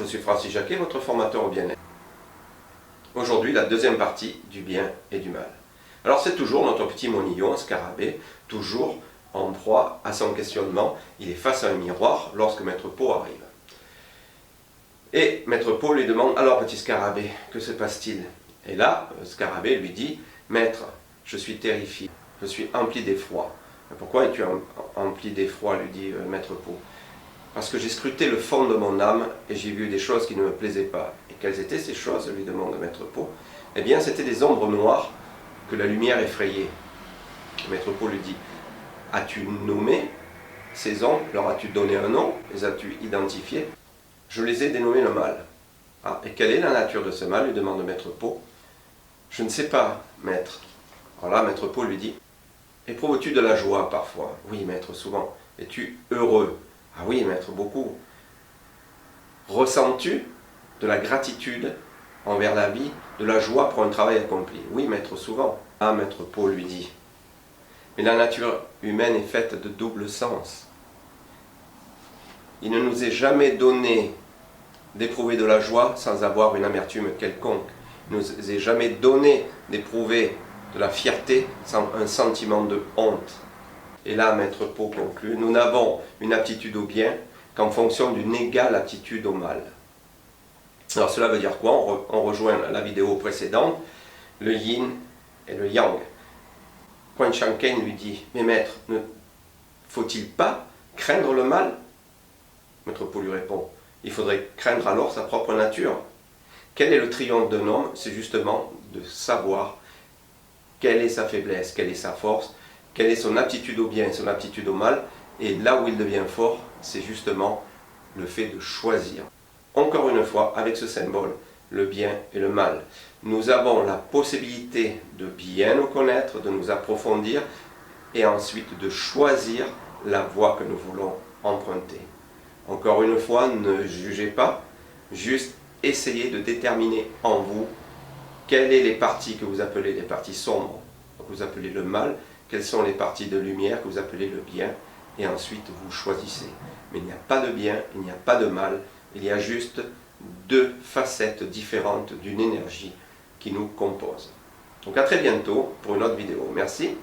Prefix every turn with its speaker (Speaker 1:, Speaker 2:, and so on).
Speaker 1: je suis Francis Jacquet, votre formateur au bien-être. Aujourd'hui, la deuxième partie du bien et du mal. Alors c'est toujours notre petit monillon, Scarabée, toujours en proie à son questionnement. Il est face à un miroir lorsque Maître Pô arrive. Et Maître Pô lui demande, alors petit Scarabée, que se passe-t-il? Et là, Scarabée lui dit, Maître, je suis terrifié, je suis empli d'effroi. Pourquoi es-tu empli d'effroi, lui dit Maître Pô. Parce que j'ai scruté le fond de mon âme et j'ai vu des choses qui ne me plaisaient pas. Et quelles étaient ces choses, lui demande Maître Pô. Eh bien, c'était des ombres noires que la lumière effrayait. Maître Pô lui dit, as-tu nommé ces ombres? Leur as-tu donné un nom? Les as-tu identifiées? Je les ai dénommées le mal. Ah, et quelle est la nature de ce mal, lui demande Maître Pô. Je ne sais pas, maître. Alors là, Maître Pô lui dit, éprouves-tu de la joie parfois? Oui, maître, souvent. Es-tu heureux? Ah oui, maître, beaucoup. Ressens-tu de la gratitude envers la vie, de la joie pour un travail accompli? Oui, maître, souvent. Ah, Maître Pô lui dit, mais la nature humaine est faite de double sens. Il ne nous est jamais donné d'éprouver de la joie sans avoir une amertume quelconque. Il ne nous est jamais donné d'éprouver de la fierté sans un sentiment de honte. Et là, Maître Pô conclut, nous n'avons une aptitude au bien qu'en fonction d'une égale aptitude au mal. Alors cela veut dire quoi? On rejoint la vidéo précédente, le yin et le yang. Quan Shanken lui dit, mais maître, ne faut-il pas craindre le mal? Maître Pô lui répond, il faudrait craindre alors sa propre nature. Quel est le triomphe d'un homme? C'est justement de savoir quelle est sa faiblesse, quelle est sa force, quelle est son aptitude au bien et son aptitude au mal. Et là où il devient fort, c'est justement le fait de choisir. Encore une fois, avec ce symbole, le bien et le mal. Nous avons la possibilité de bien nous connaître, de nous approfondir et ensuite de choisir la voie que nous voulons emprunter. Encore une fois, ne jugez pas, juste essayez de déterminer en vous quelles sont les parties que vous appelez les parties sombres, que vous appelez le mal, quelles sont les parties de lumière que vous appelez le bien, et ensuite vous choisissez. Mais il n'y a pas de bien, il n'y a pas de mal, il y a juste deux facettes différentes d'une énergie qui nous compose. Donc à très bientôt pour une autre vidéo. Merci.